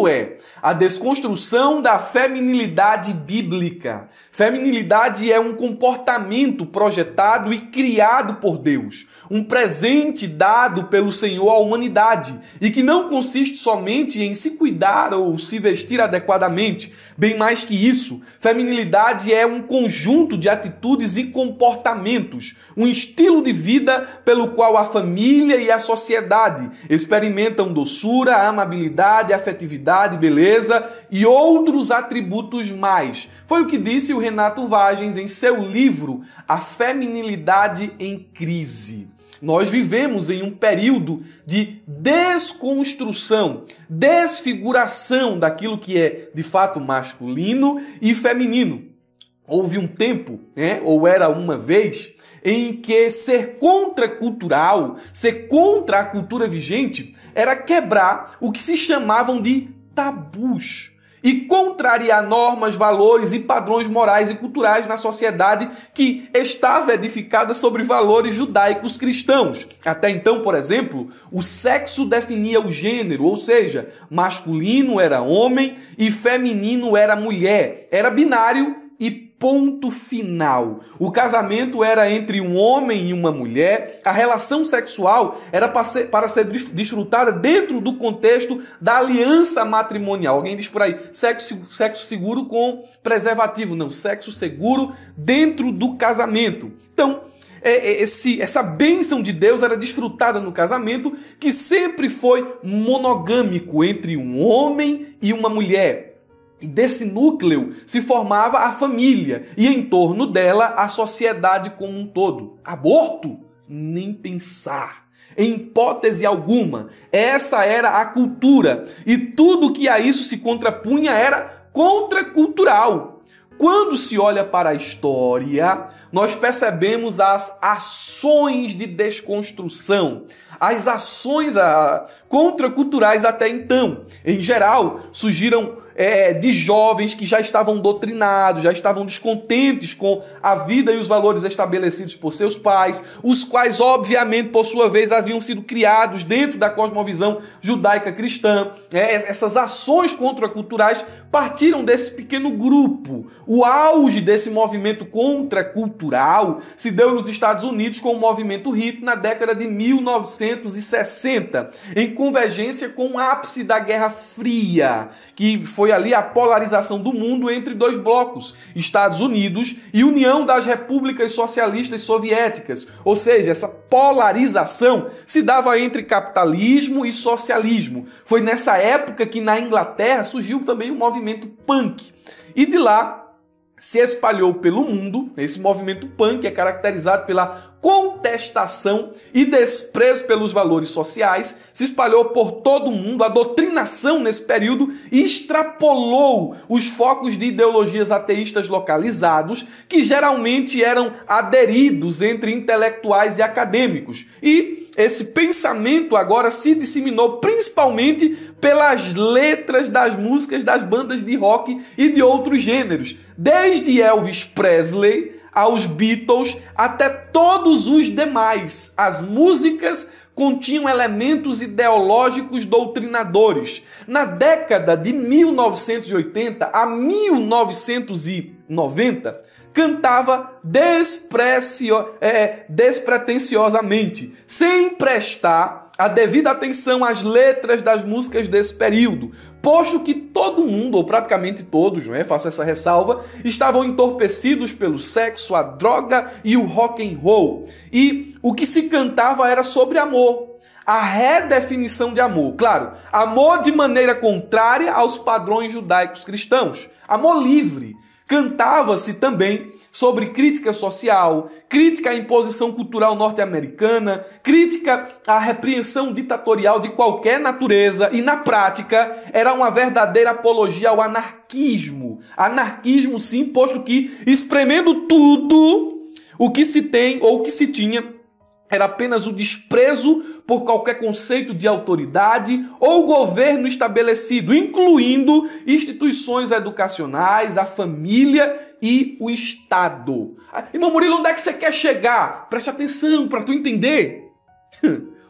é a desconstrução da feminilidade bíblica. Feminilidade é um comportamento projetado e criado por Deus, um presente dado pelo Senhor à humanidade e que não consiste somente em se cuidar ou se vestir adequadamente. Bem mais que isso, feminilidade é um conjunto de atitudes e comportamentos, um estilo de vida pelo qual a família e a sociedade experimentam doçura, amabilidade, afetividade, beleza e outros atributos mais. Foi o que disse o Renato Vagens em seu livro A Feminilidade em Crise. Nós vivemos em um período de desconstrução, desfiguração daquilo que é de fato masculino e feminino. Houve um tempo, ou era uma vez, em que ser contracultural, ser contra a cultura vigente, era quebrar o que se chamavam de tabus e contrariar normas, valores e padrões morais e culturais na sociedade que estava edificada sobre valores judaicos cristãos. Até então, por exemplo, o sexo definia o gênero, ou seja, masculino era homem e feminino era mulher. Era binário e ponto final. O casamento era entre um homem e uma mulher. A relação sexual era para ser desfrutada dentro do contexto da aliança matrimonial. Alguém diz por aí, sexo seguro com preservativo. Não, sexo seguro dentro do casamento. Então, essa bênção de Deus era desfrutada no casamento, que sempre foi monogâmico entre um homem e uma mulher. E desse núcleo se formava a família e em torno dela a sociedade como um todo. Aborto? Nem pensar. Em hipótese alguma. Essa era a cultura e tudo que a isso se contrapunha era contracultural. Quando se olha para a história, nós percebemos as ações de desconstrução, as ações contraculturais até então. Em geral, surgiram de jovens que já estavam doutrinados, já estavam descontentes com a vida e os valores estabelecidos por seus pais, os quais, obviamente, por sua vez, haviam sido criados dentro da cosmovisão judaica cristã. Essas ações contraculturais partiram desse pequeno grupo. O auge desse movimento contracultural se deu nos Estados Unidos com o movimento hippie na década de 1960, em convergência com o ápice da Guerra Fria, que foi ali a polarização do mundo entre dois blocos, Estados Unidos e União das Repúblicas Socialistas Soviéticas. Ou seja, essa polarização se dava entre capitalismo e socialismo. Foi nessa época que na Inglaterra surgiu também o movimento punk. E de lá se espalhou pelo mundo. Esse movimento punk é caracterizado pela contestação e desprezo pelos valores sociais, se espalhou por todo o mundo. A doutrinação nesse período extrapolou os focos de ideologias ateístas localizados, que geralmente eram aderidos entre intelectuais e acadêmicos. E esse pensamento agora se disseminou principalmente pelas letras das músicas das bandas de rock e de outros gêneros, desde Elvis Presley aos Beatles, até todos os demais. As músicas continham elementos ideológicos doutrinadores. Na década de 1980 a 1990, cantava despretensiosamente, sem prestar a devida atenção às letras das músicas desse período, posto que todo mundo, ou praticamente todos, faço essa ressalva, estavam entorpecidos pelo sexo, a droga e o rock and roll. E o que se cantava era sobre amor, a redefinição de amor. Claro, amor de maneira contrária aos padrões judaicos cristãos, amor livre. Cantava-se também sobre crítica social, crítica à imposição cultural norte-americana, crítica à repreensão ditatorial de qualquer natureza e, na prática, era uma verdadeira apologia ao anarquismo. Anarquismo, sim, posto que, espremendo tudo o que se tem ou o que se tinha, era apenas o desprezo por qualquer conceito de autoridade ou governo estabelecido, incluindo instituições educacionais, a família e o Estado. Irmão Murilo, onde é que você quer chegar? Preste atenção para tu entender.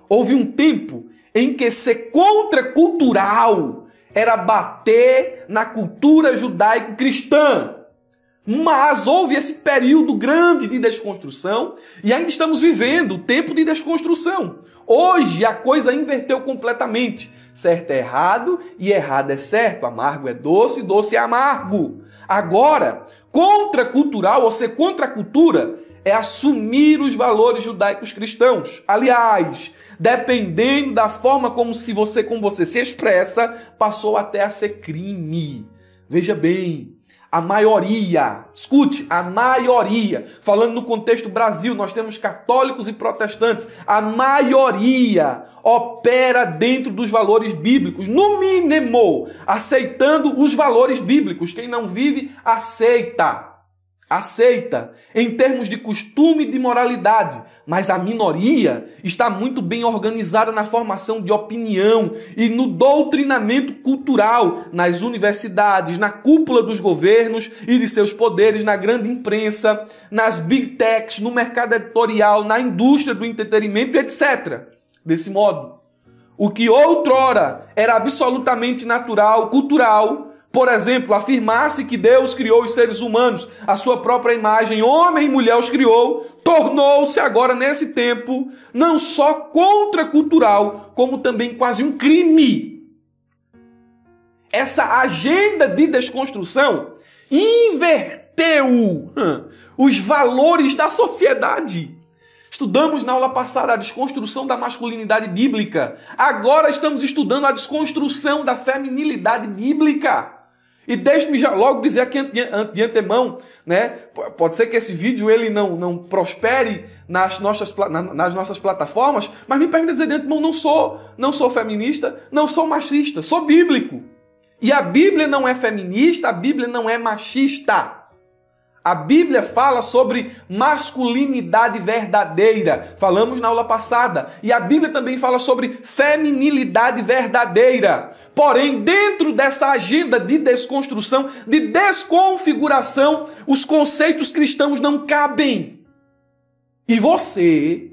Houve um tempo em que ser contracultural era bater na cultura judaico-cristã. Mas houve esse período grande de desconstrução e ainda estamos vivendo o tempo de desconstrução. Hoje a coisa inverteu completamente. Certo é errado e errado é certo. Amargo é doce, doce é amargo. Agora, contracultural ou ser contra a cultura é assumir os valores judaicos cristãos. Aliás, dependendo da forma como você se expressa, passou até a ser crime. Veja bem, a maioria, escute, a maioria, falando no contexto Brasil, nós temos católicos e protestantes, a maioria opera dentro dos valores bíblicos, no mínimo, aceitando os valores bíblicos. Quem não vive, aceita, em termos de costume e de moralidade, mas a minoria está muito bem organizada na formação de opinião e no doutrinamento cultural, nas universidades, na cúpula dos governos e de seus poderes, na grande imprensa, nas big techs, no mercado editorial, na indústria do entretenimento, etc. Desse modo, o que outrora era absolutamente natural, cultural, por exemplo, afirmar-se que Deus criou os seres humanos à sua própria imagem, homem e mulher os criou, tornou-se agora, nesse tempo, não só contracultural, como também quase um crime. Essa agenda de desconstrução inverteu os valores da sociedade. Estudamos na aula passada a desconstrução da masculinidade bíblica. Agora estamos estudando a desconstrução da feminilidade bíblica. E deixe-me já logo dizer aqui de antemão, né? Pode ser que esse vídeo ele não prospere nas nossas plataformas, mas me permita dizer de antemão, não sou feminista, não sou machista, sou bíblico. E a Bíblia não é feminista, a Bíblia não é machista. A Bíblia fala sobre masculinidade verdadeira. Falamos na aula passada. E a Bíblia também fala sobre feminilidade verdadeira. Porém, dentro dessa agenda de desconstrução, de desconfiguração, os conceitos cristãos não cabem. E você,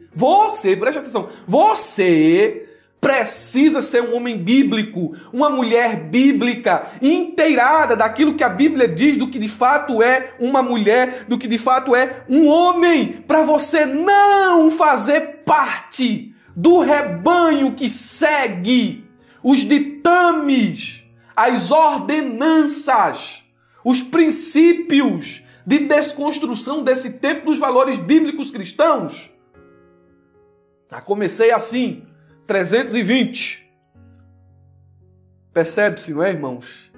preste atenção, você precisa ser um homem bíblico, uma mulher bíblica, inteirada daquilo que a Bíblia diz, do que de fato é uma mulher, do que de fato é um homem, para você não fazer parte do rebanho que segue os ditames, as ordenanças, os princípios de desconstrução desse tempo dos valores bíblicos cristãos. Comecei assim, 320. Percebe-se, não é, irmãos?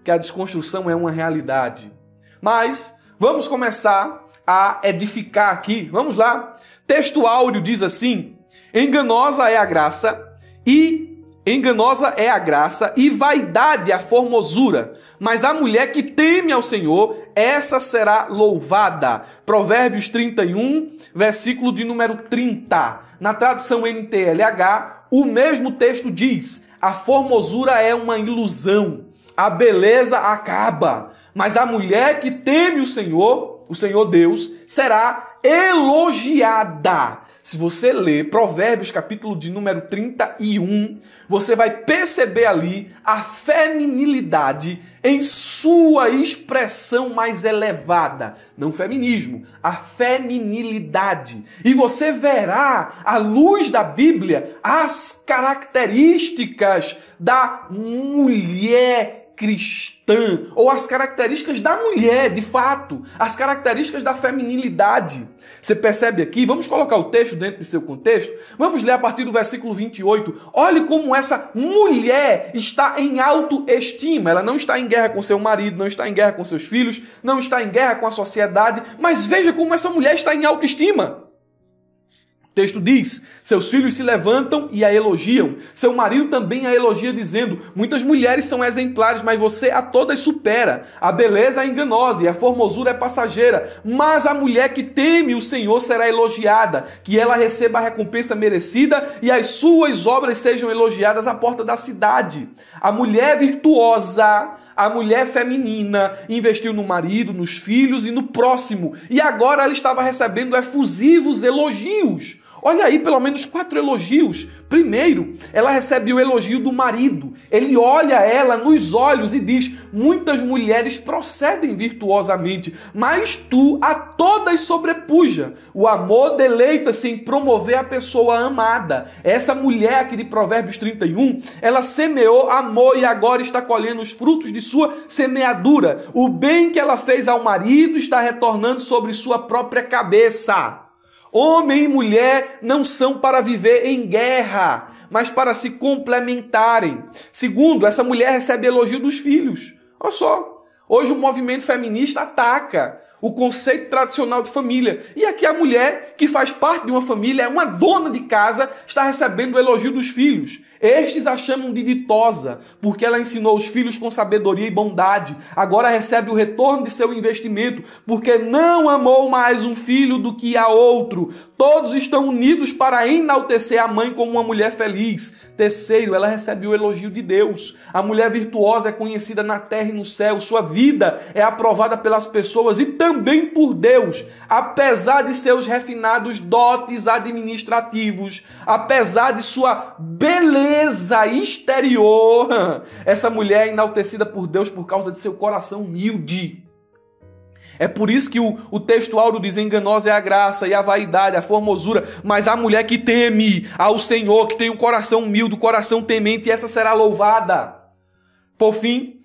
Que a desconstrução é uma realidade. Mas vamos começar a edificar aqui. Vamos lá. Texto áureo diz assim: enganosa é a graça e vaidade a formosura, mas a mulher que teme ao Senhor, essa será louvada. Provérbios 31, versículo de número 30. Na tradução NTLH, o mesmo texto diz: a formosura é uma ilusão, a beleza acaba, mas a mulher que teme o Senhor Deus, será elogiada. Se você ler Provérbios, capítulo de número 31, você vai perceber ali a feminilidade em sua expressão mais elevada. Não feminismo, a feminilidade. E você verá, à luz da Bíblia, as características da mulher cristã, ou as características da mulher, de fato, as características da feminilidade. Você percebe aqui? Vamos colocar o texto dentro de seu contexto? Vamos ler a partir do versículo 28. Olhe como essa mulher está em autoestima. Ela não está em guerra com seu marido, não está em guerra com seus filhos, não está em guerra com a sociedade, mas veja como essa mulher está em autoestima. O texto diz: seus filhos se levantam e a elogiam. Seu marido também a elogia, dizendo: muitas mulheres são exemplares, mas você a todas supera. A beleza é enganosa e a formosura é passageira. Mas a mulher que teme o Senhor será elogiada, que ela receba a recompensa merecida e as suas obras sejam elogiadas à porta da cidade. A mulher virtuosa, a mulher feminina, investiu no marido, nos filhos e no próximo. E agora ela estava recebendo efusivos elogios. Olha aí, pelo menos 4 elogios. Primeiro, ela recebe o elogio do marido. Ele olha ela nos olhos e diz: muitas mulheres procedem virtuosamente, mas tu a todas sobrepuja. O amor deleita-se em promover a pessoa amada. Essa mulher aqui de Provérbios 31, ela semeou amor e agora está colhendo os frutos de sua semeadura. O bem que ela fez ao marido está retornando sobre sua própria cabeça. Homem e mulher não são para viver em guerra, mas para se complementarem. Segundo, essa mulher recebe elogio dos filhos. Olha só, hoje o movimento feminista ataca o conceito tradicional de família. E aqui a mulher, que faz parte de uma família, é uma dona de casa, está recebendo o elogio dos filhos. Estes a chamam de ditosa, porque ela ensinou os filhos com sabedoria e bondade. Agora recebe o retorno de seu investimento, porque não amou mais um filho do que a outro. Todos estão unidos para enaltecer a mãe como uma mulher feliz. Terceiro, ela recebe o elogio de Deus. A mulher virtuosa é conhecida na terra e no céu. Sua vida é aprovada pelas pessoas e também por Deus. Apesar de seus refinados dotes administrativos, apesar de sua beleza exterior, essa mulher é enaltecida por Deus por causa de seu coração humilde. É por isso que o texto áureo diz: enganosa é a graça e a vaidade, a formosura, mas a mulher que teme ao Senhor, que tem um coração humilde, um coração temente, essa será louvada. Por fim,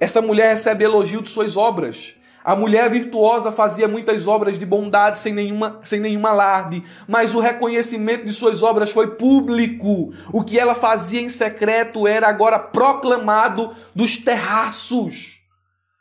essa mulher recebe elogio de suas obras. A mulher virtuosa fazia muitas obras de bondade sem nenhum alarde, mas o reconhecimento de suas obras foi público. O que ela fazia em secreto era agora proclamado dos terraços.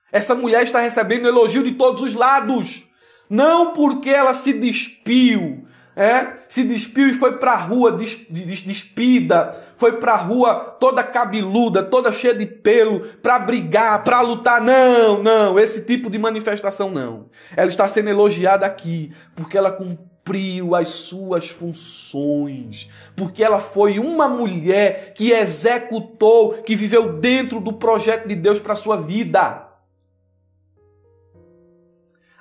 Essa mulher está recebendo elogio de todos os lados. Não porque ela se despiu, e foi para a rua despida, foi para a rua toda cabeluda, toda cheia de pelo, para brigar, para lutar. Não, esse tipo de manifestação não. Ela está sendo elogiada aqui porque ela cumpriu as suas funções, porque ela foi uma mulher que executou, que viveu dentro do projeto de Deus para a sua vida.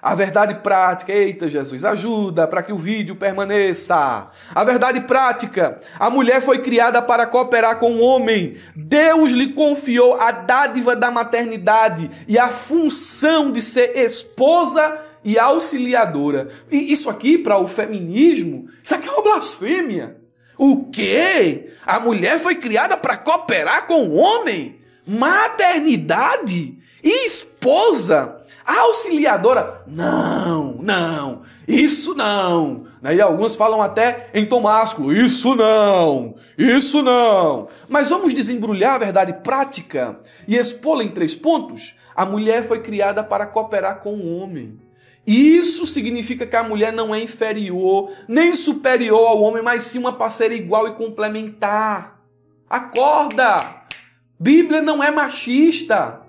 A verdade prática, eita Jesus, ajuda para que o vídeo permaneça. A verdade prática, a mulher foi criada para cooperar com o homem. Deus lhe confiou a dádiva da maternidade e a função de ser esposa e auxiliadora. E isso aqui, para o feminismo, isso aqui é uma blasfêmia. O quê? A mulher foi criada para cooperar com o homem? Maternidade? Esposa? Auxiliadora? Não, isso não. E alguns falam até em tom másculo, isso não. Mas vamos desembrulhar a verdade prática e expô-la em 3 pontos. A mulher foi criada para cooperar com o homem. Isso significa que a mulher não é inferior, nem superior ao homem, mas sim uma parceira igual e complementar. Acorda! Bíblia não é machista.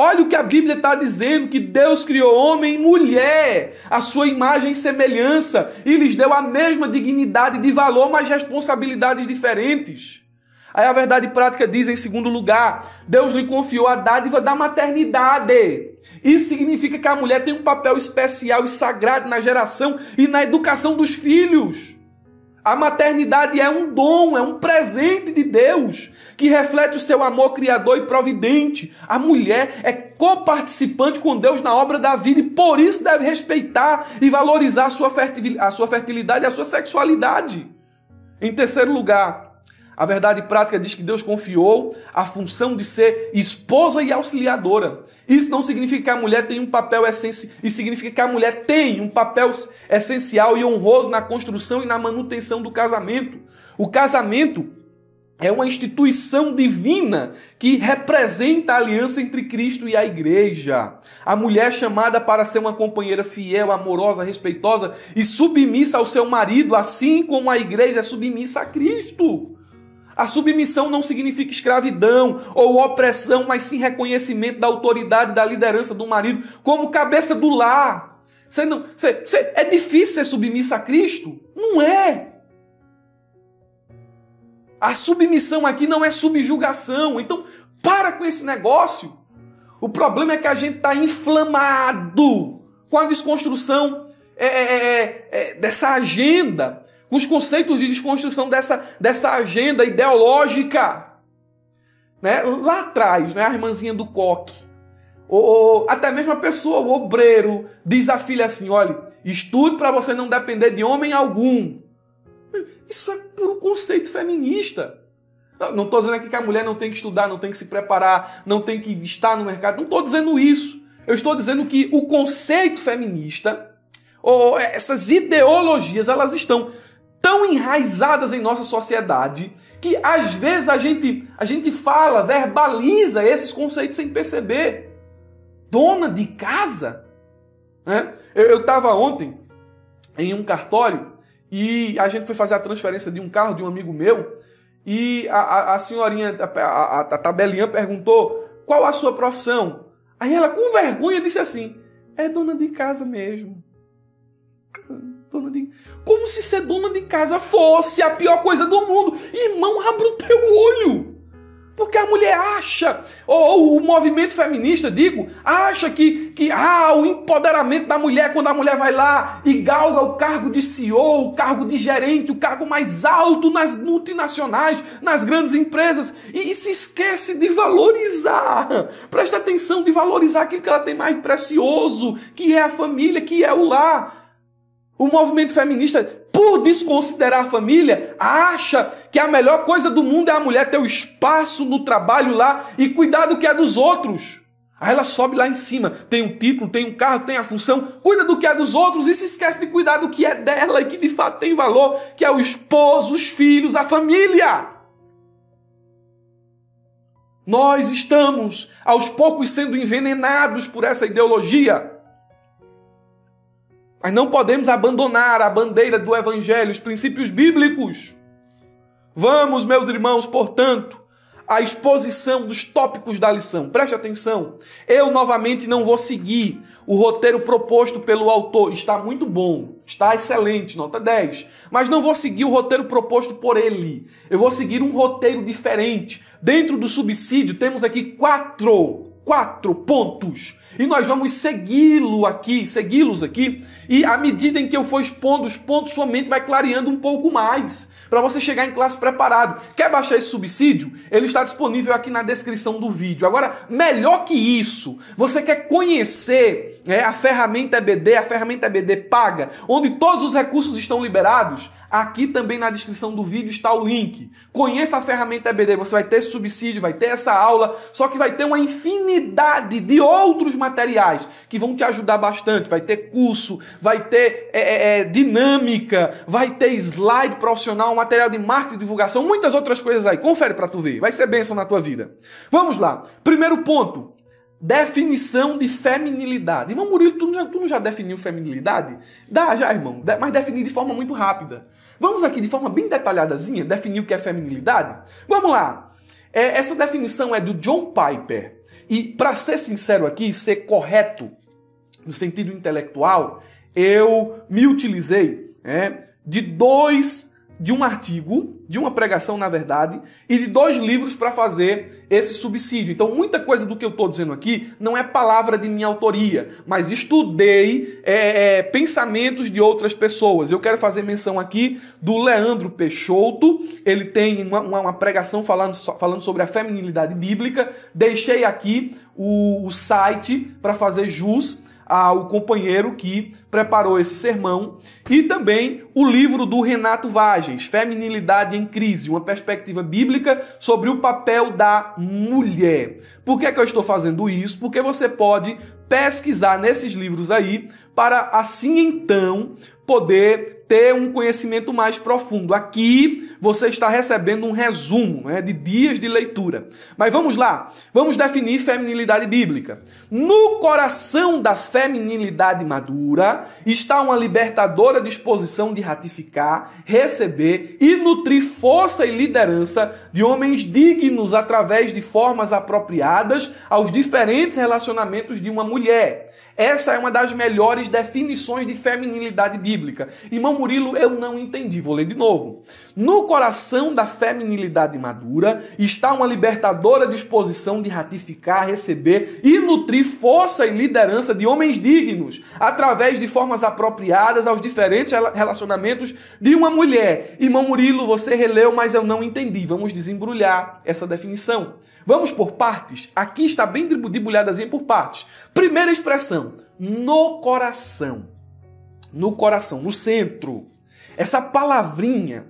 Olha o que a Bíblia está dizendo, que Deus criou homem e mulher, a sua imagem e semelhança, e lhes deu a mesma dignidade de valor, mas responsabilidades diferentes. Aí a verdade prática diz, em segundo lugar, Deus lhe confiou a dádiva da maternidade. Isso significa que a mulher tem um papel especial e sagrado na geração e na educação dos filhos. A maternidade é um dom, é um presente de Deus, que reflete o seu amor criador e providente. A mulher é coparticipante com Deus na obra da vida e por isso deve respeitar e valorizar a sua fertilidade e a sua sexualidade. Em terceiro lugar, a verdade prática diz que Deus confiou a função de ser esposa e auxiliadora. Isso não significa que a mulher tem um papel essencial, isso significa que a mulher tem um papel essencial e honroso na construção e na manutenção do casamento. O casamento é uma instituição divina que representa a aliança entre Cristo e a igreja. A mulher é chamada para ser uma companheira fiel, amorosa, respeitosa e submissa ao seu marido, assim como a igreja é submissa a Cristo. A submissão não significa escravidão ou opressão, mas sim reconhecimento da autoridade, da liderança do marido como cabeça do lar. É difícil ser submissa a Cristo? Não é. A submissão aqui não é subjugação. Então, para com esse negócio. O problema é que a gente está inflamado com a desconstrução dessa agenda, com os conceitos de desconstrução dessa agenda ideológica. Né? Lá atrás, né, a irmãzinha do coque, ou até mesmo a pessoa, o obreiro, diz à filha assim, olha, estude para você não depender de homem algum. Isso é puro conceito feminista. Não estou dizendo aqui que a mulher não tem que estudar, não tem que se preparar, não tem que estar no mercado. Não estou dizendo isso. Eu estou dizendo que o conceito feminista, ou essas ideologias, elas estão tão enraizadas em nossa sociedade que às vezes a gente fala, verbaliza esses conceitos sem perceber. Dona de casa? Né? Eu estava ontem em um cartório e a gente foi fazer a transferência de um carro de um amigo meu e a senhorinha, a tabelinha perguntou qual a sua profissão. Aí ela com vergonha disse assim, é dona de casa mesmo. Como se ser dona de casa fosse a pior coisa do mundo. Irmão, abra o teu olho. Porque a mulher acha, ou o movimento feminista, acha que o empoderamento da mulher, quando a mulher vai lá e galga o cargo de CEO, o cargo de gerente, o cargo mais alto nas multinacionais, nas grandes empresas, e se esquece de valorizar. Presta atenção, de valorizar aquilo que ela tem mais precioso, que é a família, que é o lar. O movimento feminista, por desconsiderar a família, acha que a melhor coisa do mundo é a mulher ter o espaço no trabalho lá e cuidar do que é dos outros. Aí ela sobe lá em cima, tem um título, tem um carro, tem a função, cuida do que é dos outros e se esquece de cuidar do que é dela e que de fato tem valor, que é o esposo, os filhos, a família. Nós estamos, aos poucos, sendo envenenados por essa ideologia. Mas não podemos abandonar a bandeira do Evangelho, os princípios bíblicos. Vamos, meus irmãos, portanto, à exposição dos tópicos da lição. Preste atenção. Eu, novamente, não vou seguir o roteiro proposto pelo autor. Está muito bom, está excelente, nota 10. Mas não vou seguir o roteiro proposto por ele. Eu vou seguir um roteiro diferente. Dentro do subsídio, temos aqui quatro pontos. E nós vamos segui-los aqui, e à medida em que eu for expondo os pontos, sua mente vai clareando um pouco mais, para você chegar em classe preparado. Quer baixar esse subsídio? Ele está disponível aqui na descrição do vídeo. Agora, melhor que isso, você quer conhecer a ferramenta EBD paga, onde todos os recursos estão liberados? Aqui também na descrição do vídeo está o link. Conheça a ferramenta EBD, você vai ter esse subsídio, vai ter essa aula, só que vai ter uma infinidade de outros materiais que vão te ajudar bastante. Vai ter curso, vai ter dinâmica, vai ter slide profissional, material de marketing e divulgação, muitas outras coisas aí. Confere para tu ver, vai ser bênção na tua vida. Vamos lá. Primeiro ponto. Definição de feminilidade. Irmão Murilo, tu não já definiu feminilidade? Dá já, irmão, mas definir de forma muito rápida. Vamos aqui de forma bem detalhadazinha definir o que é feminilidade? Vamos lá. Essa definição é do John Piper. E para ser sincero aqui, ser correto no sentido intelectual, eu me utilizei de um artigo, de uma pregação, na verdade, e de 2 livros para fazer esse subsídio. Então, muita coisa do que eu estou dizendo aqui não é palavra de minha autoria, mas estudei pensamentos de outras pessoas. Eu quero fazer menção aqui do Leandro Peixoto. Ele tem uma pregação falando sobre a feminilidade bíblica. Deixei aqui o site para fazer jus ao companheiro que preparou esse sermão, e também o livro do Renato Vagens, Feminilidade em Crise, uma perspectiva bíblica sobre o papel da mulher. Por que eu estou fazendo isso? Porque você pode pesquisar nesses livros aí, para assim então poder ter um conhecimento mais profundo. Aqui você está recebendo um resumo de dias de leitura. Mas vamos lá, vamos definir feminilidade bíblica. No coração da feminilidade madura está uma libertadora disposição de ratificar, receber e nutrir força e liderança de homens dignos através de formas apropriadas aos diferentes relacionamentos de uma mulher. Essa é uma das melhores definições de feminilidade bíblica. bíblica. Irmão Murilo, eu não entendi. Vou ler de novo. No coração da feminilidade madura está uma libertadora disposição de ratificar, receber e nutrir força e liderança de homens dignos, através de formas apropriadas aos diferentes relacionamentos de uma mulher. Irmão Murilo, você releu, mas eu não entendi. Vamos desembrulhar essa definição. Vamos por partes. Aqui está bem debulhadazinha por partes. Primeira expressão, no coração. No coração, no centro. Essa palavrinha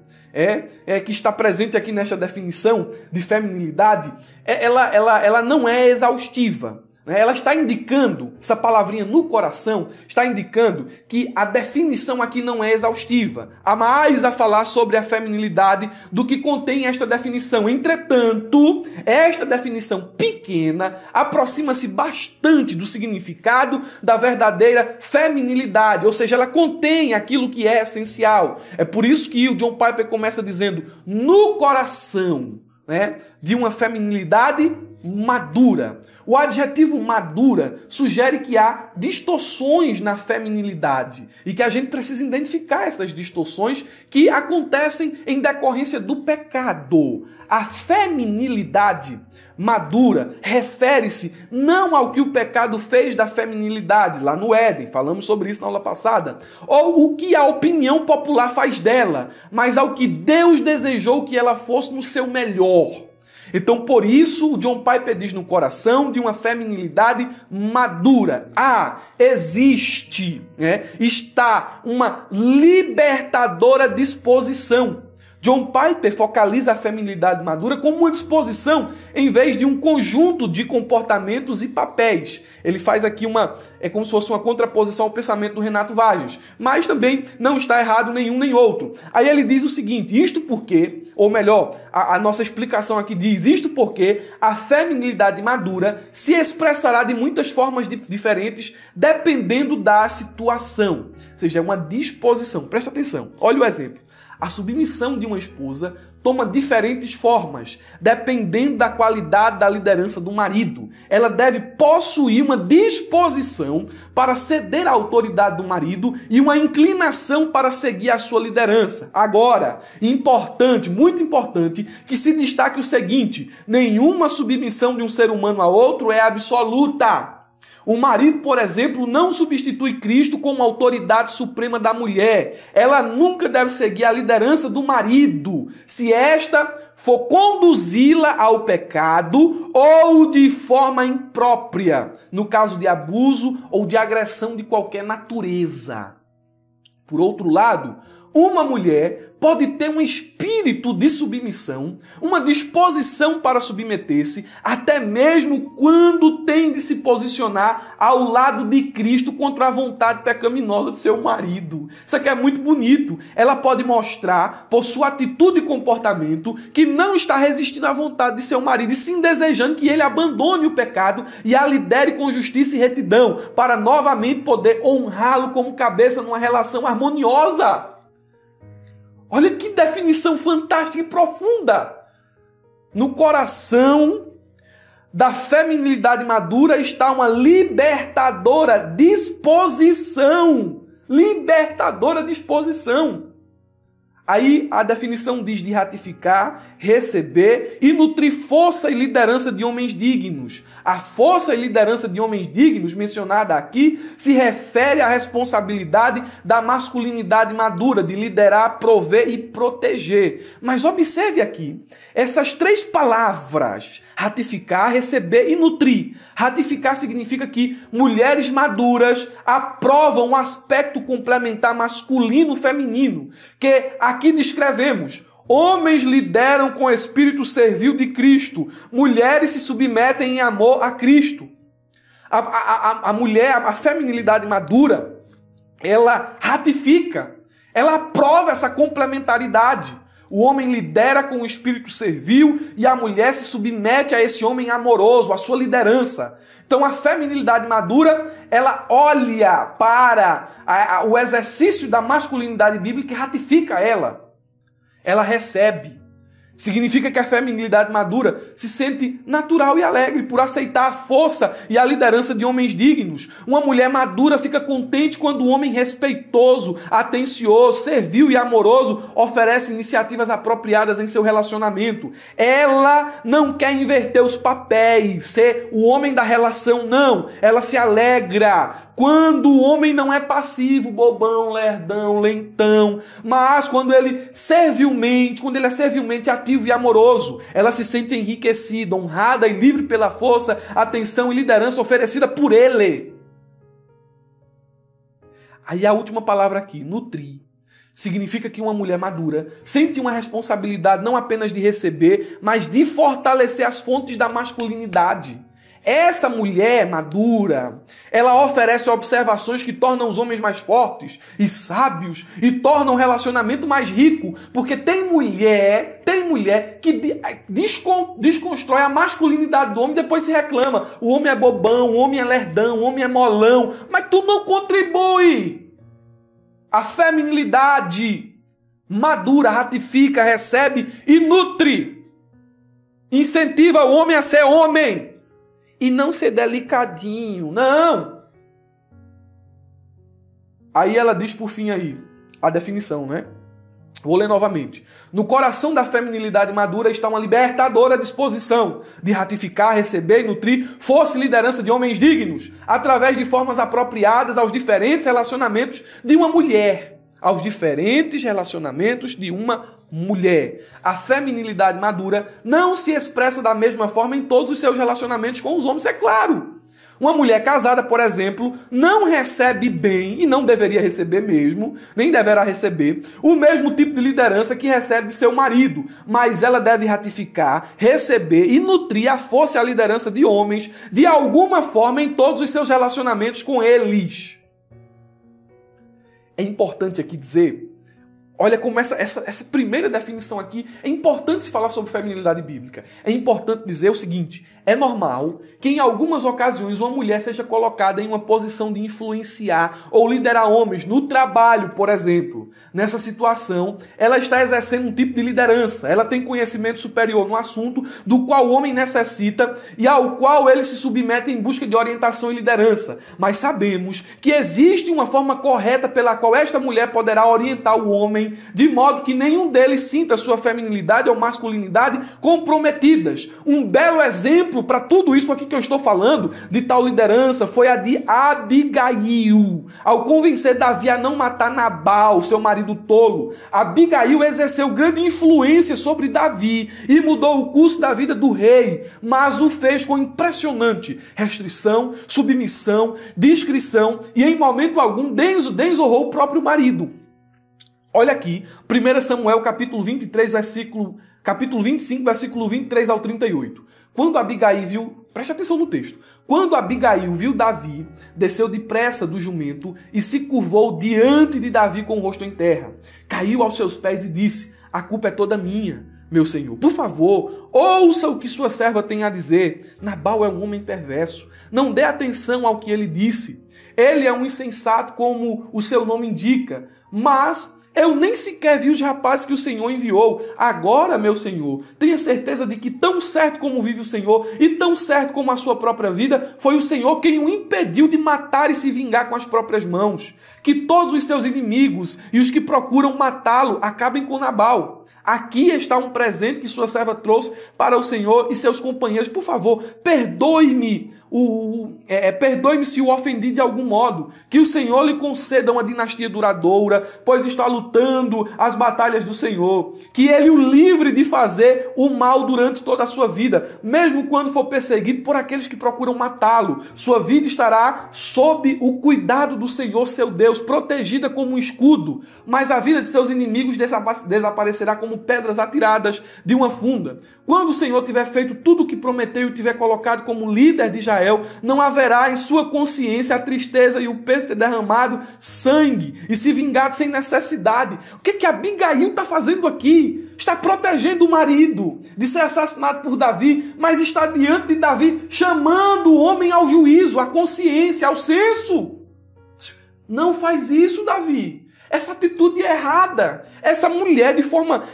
que está presente aqui nesta definição de feminilidade, ela não é exaustiva. Ela está indicando, essa palavrinha no coração, está indicando que a definição aqui não é exaustiva. Há mais a falar sobre a feminilidade do que contém esta definição. Entretanto, esta definição pequena aproxima-se bastante do significado da verdadeira feminilidade, ou seja, ela contém aquilo que é essencial. É por isso que o John Piper começa dizendo no coração, de uma feminilidade madura. O adjetivo madura sugere que há distorções na feminilidade e que a gente precisa identificar essas distorções que acontecem em decorrência do pecado. A feminilidade madura refere-se não ao que o pecado fez da feminilidade lá no Éden, falamos sobre isso na aula passada, ou o que a opinião popular faz dela, mas ao que Deus desejou que ela fosse no seu melhor. Então, por isso, o John Piper diz no coração de uma feminilidade madura. Existe, está uma libertadora disposição. John Piper focaliza a feminilidade madura como uma disposição em vez de um conjunto de comportamentos e papéis. Ele faz aqui como se fosse uma contraposição ao pensamento do Renato Vargas. Mas também não está errado nenhum nem outro. Aí ele diz o seguinte, isto porque, ou melhor, a nossa explicação aqui diz, isto porque a feminilidade madura se expressará de muitas formas diferentes dependendo da situação. Ou seja, é uma disposição. Presta atenção, olha o exemplo. A submissão de uma esposa toma diferentes formas, dependendo da qualidade da liderança do marido. Ela deve possuir uma disposição para ceder à autoridade do marido e uma inclinação para seguir a sua liderança. Agora, importante, muito importante, que se destaque o seguinte: nenhuma submissão de um ser humano a outro é absoluta. O marido, por exemplo, não substitui Cristo como autoridade suprema da mulher. Ela nunca deve seguir a liderança do marido, se esta for conduzi-la ao pecado ou de forma imprópria, no caso de abuso ou de agressão de qualquer natureza. Por outro lado, uma mulher pode ter um espírito de submissão, uma disposição para submeter-se, até mesmo quando tem de se posicionar ao lado de Cristo contra a vontade pecaminosa de seu marido. Isso aqui é muito bonito. Ela pode mostrar, por sua atitude e comportamento, que não está resistindo à vontade de seu marido, e sim desejando que ele abandone o pecado e a lidere com justiça e retidão, para novamente poder honrá-lo como cabeça numa relação harmoniosa. Olha que definição fantástica e profunda. No coração da feminilidade madura está uma libertadora disposição. Libertadora disposição. Aí a definição diz de ratificar, receber e nutrir força e liderança de homens dignos. A força e liderança de homens dignos mencionada aqui se refere à responsabilidade da masculinidade madura, de liderar, prover e proteger. Mas observe aqui, essas três palavras, ratificar, receber e nutrir. Ratificar significa que mulheres maduras aprovam o aspecto complementar masculino-feminino, que aqui descrevemos. Homens lideram com o espírito servil de Cristo. Mulheres se submetem em amor a Cristo. A mulher, a feminilidade madura, ela ratifica, ela aprova essa complementaridade. O homem lidera com o espírito servil e a mulher se submete a esse homem amoroso, a sua liderança. Então a feminilidade madura, ela olha para o exercício da masculinidade bíblica e ratifica ela. Ela recebe. Significa que a feminilidade madura se sente natural e alegre por aceitar a força e a liderança de homens dignos. Uma mulher madura fica contente quando um homem respeitoso, atencioso, servil e amoroso oferece iniciativas apropriadas em seu relacionamento. Ela não quer inverter os papéis, ser o homem da relação, não. Ela se alegra quando o homem não é passivo, bobão, lerdão, lentão, mas quando ele é servilmente ativo e amoroso, ela se sente enriquecida, honrada e livre pela força, atenção e liderança oferecida por ele. Aí a última palavra aqui, nutrir, significa que uma mulher madura sente uma responsabilidade não apenas de receber, mas de fortalecer as fontes da masculinidade. Essa mulher madura, ela oferece observações que tornam os homens mais fortes e sábios e tornam o relacionamento mais rico, porque tem mulher que desconstrói a masculinidade do homem e depois se reclama. O homem é bobão, o homem é lerdão, o homem é molão, mas tu não contribui. A feminilidade madura ratifica, recebe e nutre. Incentiva o homem a ser homem. E não ser delicadinho, não. Aí ela diz por fim aí, a definição, né? Vou ler novamente. No coração da feminilidade madura está uma libertadora disposição de ratificar, receber e nutrir força e liderança de homens dignos, através de formas apropriadas aos diferentes relacionamentos de uma mulher. Aos diferentes relacionamentos de uma mulher. A feminilidade madura não se expressa da mesma forma em todos os seus relacionamentos com os homens, é claro. Uma mulher casada, por exemplo, não recebe bem, e não deveria receber mesmo, nem deverá receber, o mesmo tipo de liderança que recebe de seu marido, mas ela deve ratificar, receber e nutrir a força e a liderança de homens, de alguma forma, em todos os seus relacionamentos com eles. É importante aqui dizer, olha como essa primeira definição aqui, é importante se falar sobre feminilidade bíblica. É importante dizer o seguinte, é normal que em algumas ocasiões uma mulher seja colocada em uma posição de influenciar ou liderar homens no trabalho, por exemplo. Nessa situação, ela está exercendo um tipo de liderança, ela tem conhecimento superior no assunto do qual o homem necessita e ao qual ele se submete em busca de orientação e liderança. Mas sabemos que existe uma forma correta pela qual esta mulher poderá orientar o homem de modo que nenhum deles sinta sua feminilidade ou masculinidade comprometidas. Um belo exemplo para tudo isso aqui que eu estou falando, de tal liderança, foi a de Abigail. Ao convencer Davi a não matar Nabal, seu marido tolo, Abigail exerceu grande influência sobre Davi e mudou o curso da vida do rei, mas o fez com impressionante restrição, submissão, discrição e em momento algum desonrou o próprio marido. Olha aqui, 1 Samuel capítulo 25, versículo 23 ao 38. Quando Abigail viu, preste atenção no texto, quando Abigail viu Davi, desceu depressa do jumento e se curvou diante de Davi com o rosto em terra. Caiu aos seus pés e disse, a culpa é toda minha, meu senhor. Por favor, ouça o que sua serva tem a dizer. Nabal é um homem perverso. Não dê atenção ao que ele disse. Ele é um insensato como o seu nome indica, mas eu nem sequer vi os rapazes que o Senhor enviou. Agora, meu Senhor, tenha certeza de que tão certo como vive o Senhor e tão certo como a sua própria vida, foi o Senhor quem o impediu de matar e se vingar com as próprias mãos. Que todos os seus inimigos e os que procuram matá-lo acabem com Nabal. Aqui está um presente que sua serva trouxe para o Senhor e seus companheiros. Por favor, perdoe-me se o ofendi de algum modo. Que o Senhor lhe conceda uma dinastia duradoura, pois está lutando as batalhas do Senhor. Que Ele o livre de fazer o mal durante toda a sua vida, mesmo quando for perseguido por aqueles que procuram matá-lo. Sua vida estará sob o cuidado do Senhor, seu Deus, protegida como um escudo. Mas a vida de seus inimigos desaparecerá como pedras atiradas de uma funda. Quando o Senhor tiver feito tudo o que prometeu e tiver colocado como líder de Israel, não haverá em sua consciência a tristeza e o peso de ter derramado sangue e se vingado sem necessidade. O que Abigail está fazendo aqui? Está protegendo o marido de ser assassinado por Davi, mas está diante de Davi chamando o homem ao juízo, à consciência, ao senso. Não faz isso, Davi. Essa atitude é errada. Essa mulher, de forma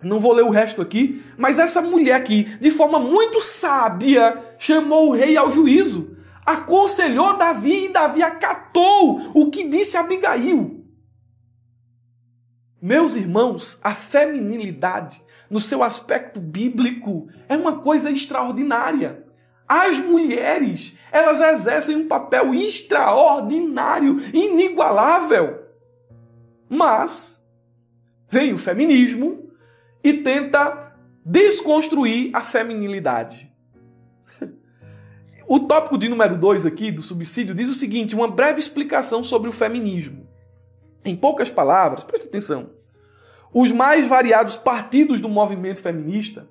Não vou ler o resto aqui, mas essa mulher aqui, de forma muito sábia, chamou o rei ao juízo, aconselhou Davi e Davi acatou o que disse Abigail. Meus irmãos, a feminilidade, no seu aspecto bíblico, é uma coisa extraordinária. As mulheres, elas exercem um papel extraordinário, inigualável. Mas vem o feminismo e tenta desconstruir a feminilidade. O tópico de número 2 aqui, do subsídio, diz o seguinte, uma breve explicação sobre o feminismo. Em poucas palavras, preste atenção, os mais variados partidos do movimento feminista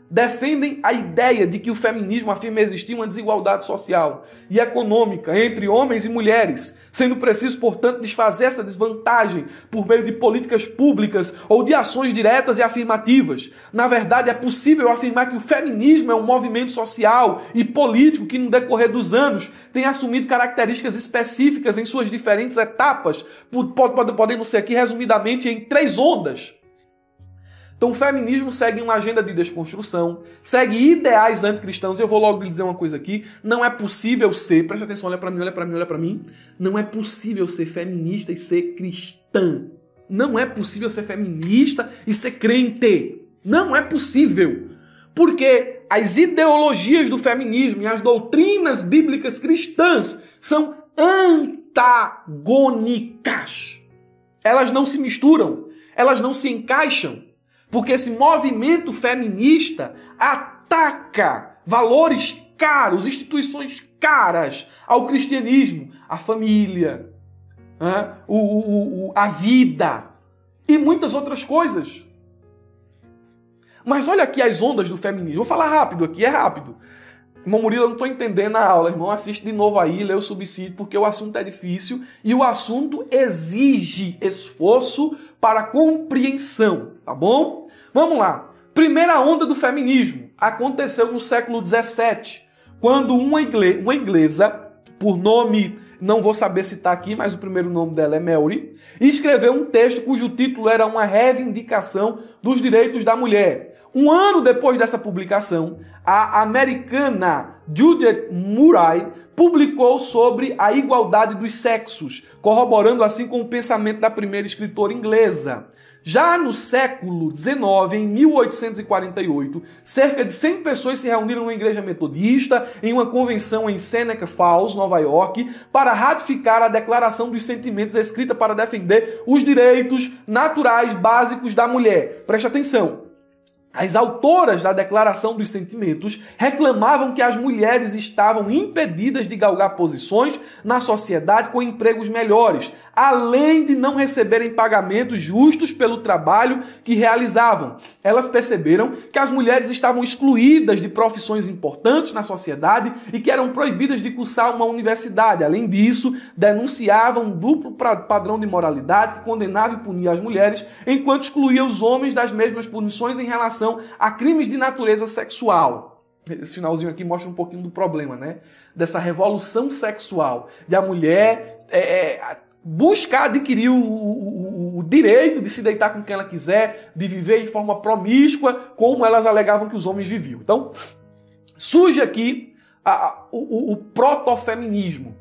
defendem a ideia de que o feminismo afirma existir uma desigualdade social e econômica entre homens e mulheres, sendo preciso, portanto, desfazer essa desvantagem por meio de políticas públicas ou de ações diretas e afirmativas. Na verdade, é possível afirmar que o feminismo é um movimento social e político que, no decorrer dos anos, tem assumido características específicas em suas diferentes etapas, podendo ser aqui resumidamente em 3 ondas. Então o feminismo segue uma agenda de desconstrução, segue ideais anticristãos, e eu vou logo lhe dizer uma coisa aqui, não é possível ser, preste atenção, olha para mim, olha para mim, olha para mim, não é possível ser feminista e ser cristã. Não é possível ser feminista e ser crente. Não é possível. Porque as ideologias do feminismo e as doutrinas bíblicas cristãs são antagônicas. Elas não se misturam, elas não se encaixam. Porque esse movimento feminista ataca valores caros, instituições caras ao cristianismo, a família, a vida e muitas outras coisas. Mas olha aqui as ondas do feminismo. Vou falar rápido aqui, é rápido. Irmão Murilo, eu não estou entendendo a aula. Irmão, assiste de novo aí, lê o subsídio, porque o assunto é difícil e o assunto exige esforço para compreensão, tá bom? Vamos lá. Primeira onda do feminismo aconteceu no século XVII, quando uma inglesa, por nome, não vou saber citar aqui, mas o primeiro nome dela é Mary, escreveu um texto cujo título era uma reivindicação dos direitos da mulher. Um ano depois dessa publicação, a americana Judith Murray publicou sobre a igualdade dos sexos, corroborando assim com o pensamento da primeira escritora inglesa. Já no século XIX, em 1848, cerca de 100 pessoas se reuniram numa igreja metodista em uma convenção em Seneca Falls, Nova York, para ratificar a Declaração dos Sentimentos escrita para defender os direitos naturais básicos da mulher. Preste atenção. As autoras da Declaração dos Sentimentos reclamavam que as mulheres estavam impedidas de galgar posições na sociedade com empregos melhores, além de não receberem pagamentos justos pelo trabalho que realizavam. Elas perceberam que as mulheres estavam excluídas de profissões importantes na sociedade e que eram proibidas de cursar uma universidade. Além disso, denunciavam um duplo padrão de moralidade que condenava e punia as mulheres, enquanto excluía os homens das mesmas punições em relação a crimes de natureza sexual. Esse finalzinho aqui mostra um pouquinho do problema, né? Dessa revolução sexual, de a mulher buscar adquirir o direito de se deitar com quem ela quiser, de viver de forma promíscua, como elas alegavam que os homens viviam. Então, surge aqui o protofeminismo.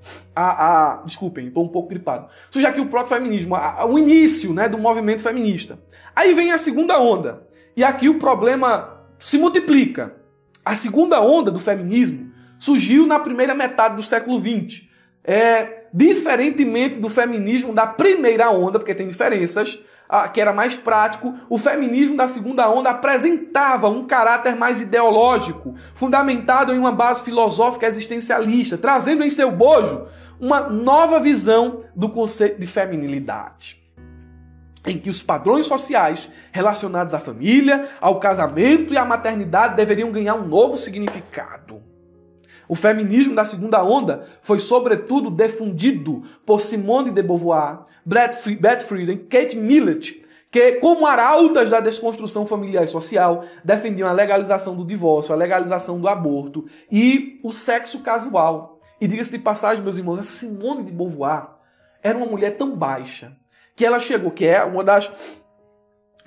Desculpem, estou um pouco gripado. Surge aqui o protofeminismo, o início, né, do movimento feminista. Aí vem a segunda onda. E aqui o problema se multiplica. A segunda onda do feminismo surgiu na primeira metade do século XX. Diferentemente do feminismo da primeira onda, porque tem diferenças, que era mais prático, o feminismo da segunda onda apresentava um caráter mais ideológico, fundamentado em uma base filosófica existencialista, trazendo em seu bojo uma nova visão do conceito de feminilidade, em que os padrões sociais relacionados à família, ao casamento e à maternidade deveriam ganhar um novo significado. O feminismo da segunda onda foi, sobretudo, difundido por Simone de Beauvoir, Beth Friedan, Kate Millett, que, como arautas da desconstrução familiar e social, defendiam a legalização do divórcio, a legalização do aborto e o sexo casual. E diga-se de passagem, meus irmãos, essa Simone de Beauvoir era uma mulher tão baixa, que ela chegou, que é uma das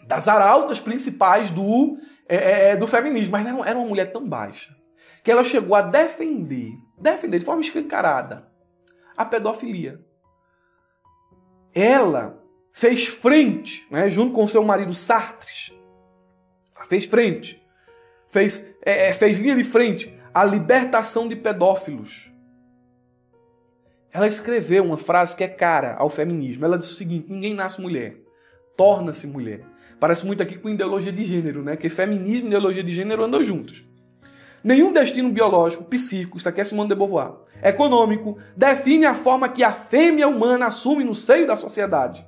das arautas principais do feminismo. Mas era uma mulher tão baixa que ela chegou a defender de forma escancarada a pedofilia. Ela fez frente, né, junto com seu marido Sartre, fez frente, fez linha de frente à libertação de pedófilos. Ela escreveu uma frase que é cara ao feminismo. Ela disse o seguinte: ninguém nasce mulher, torna-se mulher. Parece muito aqui com ideologia de gênero, né? Que feminismo e ideologia de gênero andam juntos. Nenhum destino biológico, psíquico, isso aqui é Simone de Beauvoir, econômico, define a forma que a fêmea humana assume no seio da sociedade.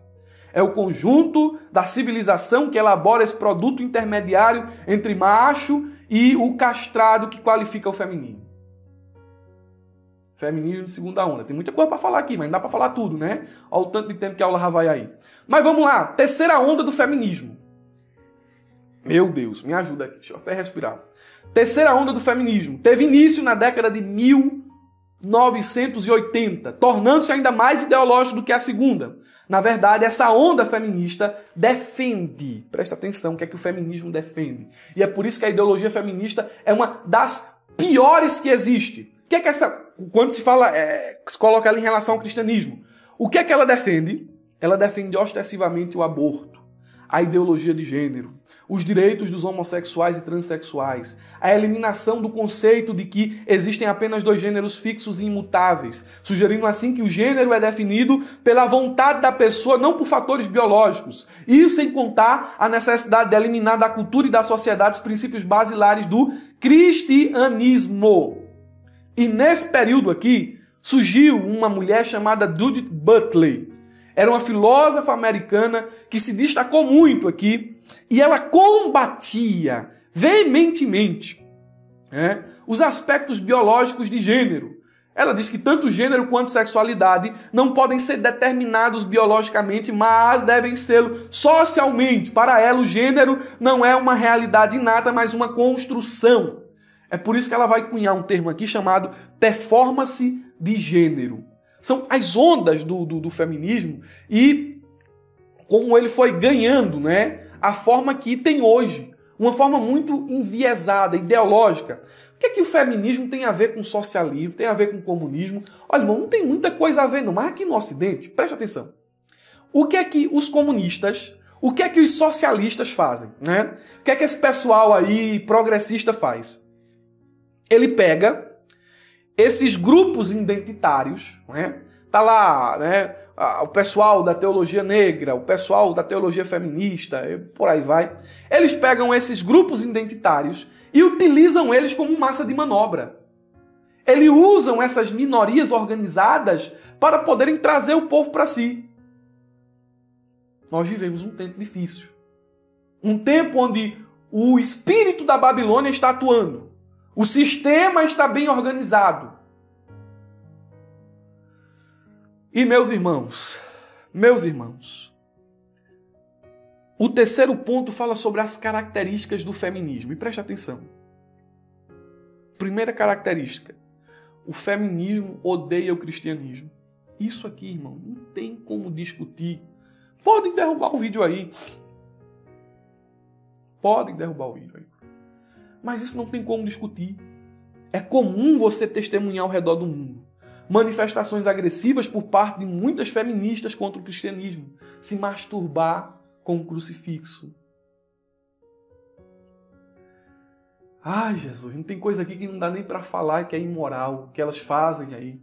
É o conjunto da civilização que elabora esse produto intermediário entre macho e o castrado que qualifica o feminino. Feminismo de segunda onda. Tem muita coisa para falar aqui, mas não dá para falar tudo, né? Olha o tanto de tempo que a aula já vai aí. Mas vamos lá. Terceira onda do feminismo. Meu Deus, me ajuda aqui. Deixa eu até respirar. Terceira onda do feminismo. Teve início na década de 1980, tornando-se ainda mais ideológico do que a segunda. Na verdade, essa onda feminista defende. Presta atenção, o que é que o feminismo defende. E é por isso que a ideologia feminista é uma das piores que existe. O que é que essa... Quando se fala, se coloca ela em relação ao cristianismo, o que é que ela defende? Ela defende ostensivamente o aborto, a ideologia de gênero, os direitos dos homossexuais e transexuais, a eliminação do conceito de que existem apenas dois gêneros fixos e imutáveis, sugerindo assim que o gênero é definido pela vontade da pessoa, não por fatores biológicos. Isso sem contar a necessidade de eliminar da cultura e da sociedade os princípios basilares do cristianismo. E nesse período aqui, surgiu uma mulher chamada Judith Butler. Era uma filósofa americana que se destacou muito aqui e ela combatia veementemente, né, os aspectos biológicos de gênero. Ela diz que tanto gênero quanto sexualidade não podem ser determinados biologicamente, mas devem ser socialmente. Para ela, o gênero não é uma realidade inata, mas uma construção. É por isso que ela vai cunhar um termo aqui chamado performance de gênero. São as ondas do feminismo e como ele foi ganhando, né, a forma que tem hoje. Uma forma muito enviesada, ideológica. O que é que o feminismo tem a ver com socialismo, tem a ver com comunismo? Olha, irmão, não tem muita coisa a ver não, mas aqui no Ocidente, preste atenção. O que é que os comunistas, o que é que os socialistas fazem, né? O que é que esse pessoal aí progressista faz? Ele pega esses grupos identitários, né? Tá lá, né, o pessoal da teologia negra, o pessoal da teologia feminista, por aí vai. Eles pegam esses grupos identitários e utilizam eles como massa de manobra. Eles usam essas minorias organizadas para poderem trazer o povo para si. Nós vivemos um tempo difícil. Um tempo onde o espírito da Babilônia está atuando. O sistema está bem organizado. E meus irmãos, o terceiro ponto fala sobre as características do feminismo. E preste atenção. Primeira característica. O feminismo odeia o cristianismo. Isso aqui, irmão, não tem como discutir. Podem derrubar o vídeo aí. Podem derrubar o vídeo aí. Mas isso não tem como discutir. É comum você testemunhar ao redor do mundo manifestações agressivas por parte de muitas feministas contra o cristianismo. Se masturbar com um crucifixo. Ai, Jesus, não tem coisa aqui que não dá nem para falar que é imoral, que elas fazem aí.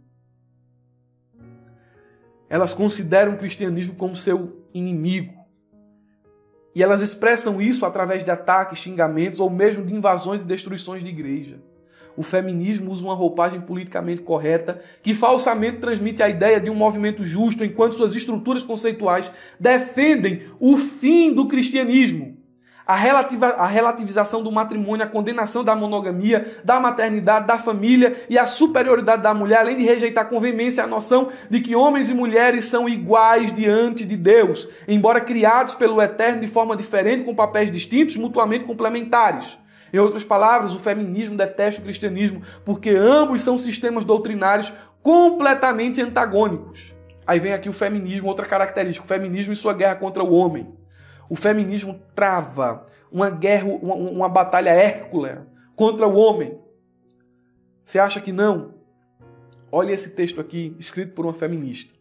Elas consideram o cristianismo como seu inimigo. E elas expressam isso através de ataques, xingamentos ou mesmo de invasões e destruições de igreja. O feminismo usa uma roupagem politicamente correta que falsamente transmite a ideia de um movimento justo, enquanto suas estruturas conceituais defendem o fim do cristianismo. A relativização do matrimônio, a condenação da monogamia, da maternidade, da família e a superioridade da mulher, além de rejeitar com veemência a noção de que homens e mulheres são iguais diante de Deus, embora criados pelo Eterno de forma diferente, com papéis distintos, mutuamente complementares. Em outras palavras, o feminismo detesta o cristianismo porque ambos são sistemas doutrinários completamente antagônicos. Aí vem aqui o feminismo, outra característica, o feminismo e sua guerra contra o homem. O feminismo trava uma guerra, uma batalha hércula contra o homem. Você acha que não? Olha esse texto aqui, escrito por uma feminista.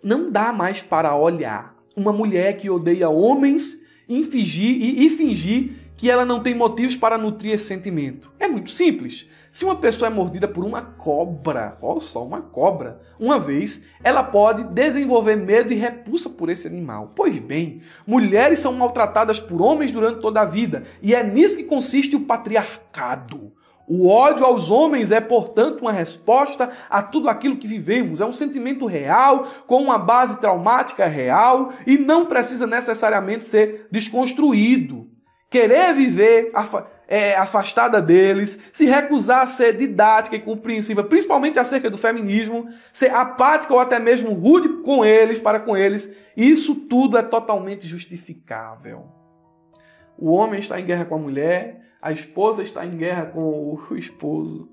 Não dá mais para olhar uma mulher que odeia homens e fingir que ela não tem motivos para nutrir esse sentimento. É muito simples. Se uma pessoa é mordida por uma cobra, olha só, uma cobra, uma vez, ela pode desenvolver medo e repulsa por esse animal. Pois bem, mulheres são maltratadas por homens durante toda a vida, e é nisso que consiste o patriarcado. O ódio aos homens é, portanto, uma resposta a tudo aquilo que vivemos. É um sentimento real, com uma base traumática real, e não precisa necessariamente ser desconstruído. Querer viver afastada deles, se recusar a ser didática e compreensiva, principalmente acerca do feminismo, ser apática ou até mesmo rude para com eles, isso tudo é totalmente justificável. O homem está em guerra com a mulher, a esposa está em guerra com o esposo.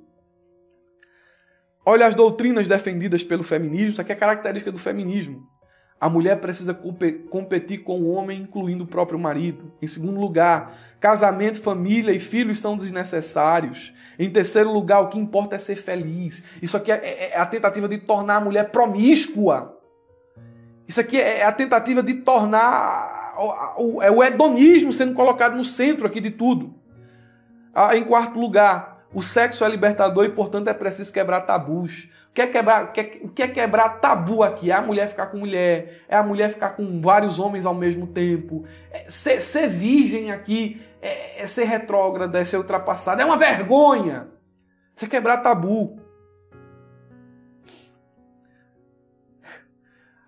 Olha as doutrinas defendidas pelo feminismo, isso aqui é característica do feminismo. A mulher precisa competir com o homem, incluindo o próprio marido. Em segundo lugar, casamento, família e filhos são desnecessários. Em terceiro lugar, o que importa é ser feliz. Isso aqui é a tentativa de tornar a mulher promíscua. Isso aqui é a tentativa de tornar o hedonismo sendo colocado no centro aqui de tudo. Em quarto lugar, o sexo é libertador e, portanto, é preciso quebrar tabus. O que é quebrar tabu aqui? É a mulher ficar com mulher, é a mulher ficar com vários homens ao mesmo tempo. Ser virgem aqui é ser retrógrada, é ser ultrapassada. É uma vergonha. Isso é quebrar tabu.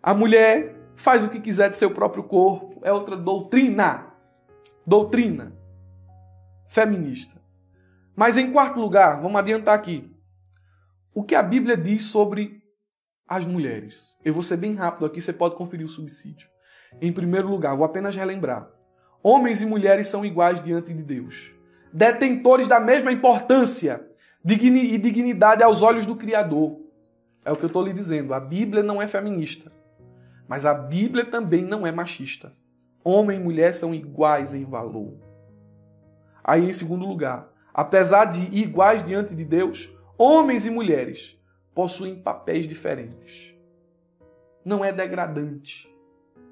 A mulher faz o que quiser de seu próprio corpo. É outra doutrina. Doutrina feminista. Mas em quarto lugar, vamos adiantar aqui. O que a Bíblia diz sobre as mulheres? Eu vou ser bem rápido aqui, você pode conferir o subsídio. Em primeiro lugar, vou apenas relembrar. Homens e mulheres são iguais diante de Deus. Detentores da mesma importância e dignidade aos olhos do Criador. É o que eu estou lhe dizendo. A Bíblia não é feminista. Mas a Bíblia também não é machista. Homem e mulher são iguais em valor. Aí, em segundo lugar, apesar de iguais diante de Deus, homens e mulheres possuem papéis diferentes. Não é degradante.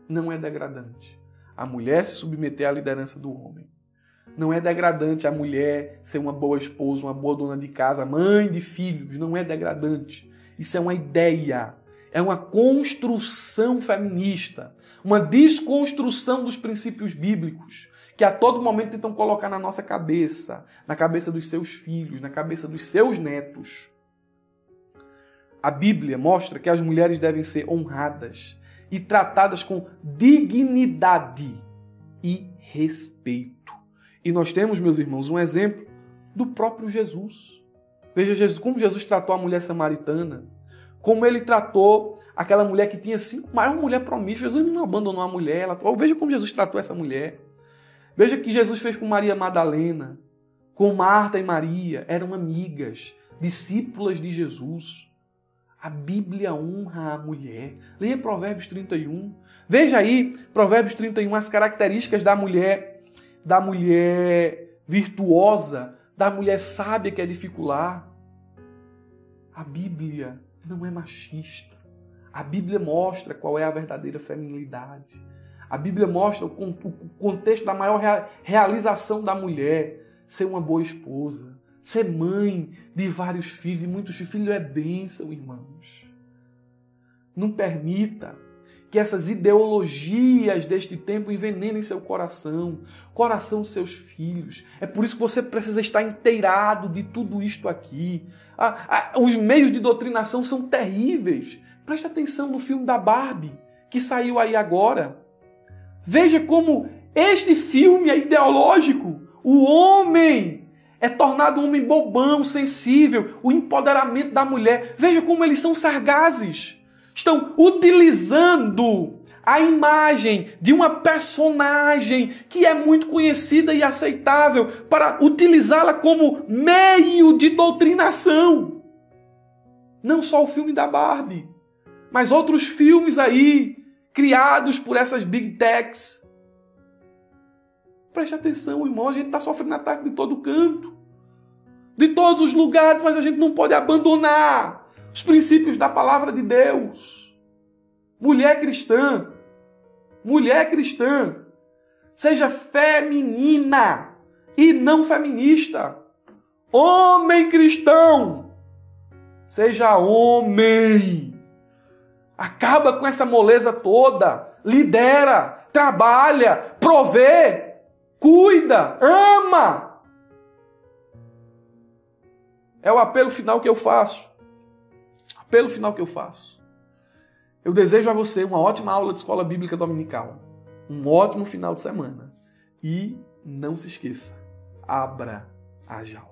Não é degradante a mulher se submeter à liderança do homem. Não é degradante a mulher ser uma boa esposa, uma boa dona de casa, mãe de filhos. Não é degradante. Isso é uma ideia. É uma construção feminista. Uma desconstrução dos princípios bíblicos que a todo momento tentam colocar na nossa cabeça, na cabeça dos seus filhos, na cabeça dos seus netos. A Bíblia mostra que as mulheres devem ser honradas e tratadas com dignidade e respeito. E nós temos, meus irmãos, um exemplo do próprio Jesus. Veja Jesus, como Jesus tratou a mulher samaritana, como ele tratou aquela mulher que tinha 5 maridos, uma mulher promíscua. Jesus não abandonou a mulher. Veja como Jesus tratou essa mulher. Veja o que Jesus fez com Maria Madalena, com Marta e Maria. Eram amigas, discípulas de Jesus. A Bíblia honra a mulher. Leia Provérbios 31. Veja aí, Provérbios 31, as características da mulher virtuosa, da mulher sábia que é discipular. A Bíblia não é machista. A Bíblia mostra qual é a verdadeira feminilidade. A Bíblia mostra o contexto da maior realização da mulher. Ser uma boa esposa. Ser mãe de vários filhos, de muitos filhos. Filho é bênção, irmãos. Não permita que essas ideologias deste tempo envenenem seu coração, coração dos seus filhos. É por isso que você precisa estar inteirado de tudo isto aqui. Os meios de doutrinação são terríveis. Preste atenção no filme da Barbie, que saiu aí agora. Veja como este filme é ideológico. O homem é tornado um homem bobão, sensível. O empoderamento da mulher. Veja como eles são sargazes. Estão utilizando a imagem de uma personagem que é muito conhecida e aceitável para utilizá-la como meio de doutrinação. Não só o filme da Barbie, mas outros filmes aí criados por essas big techs Preste atenção, irmão, a gente está sofrendo ataque de todo canto, de todos os lugares, mas a gente não pode abandonar os princípios da palavra de Deus. Mulher cristã, seja feminina e não feminista. Homem cristão, seja homem. Acaba com essa moleza toda. Lidera, trabalha, provê, cuida, ama. É o apelo final que eu faço. Eu desejo a você uma ótima aula de escola bíblica dominical. Um ótimo final de semana. E não se esqueça, abra a jaula.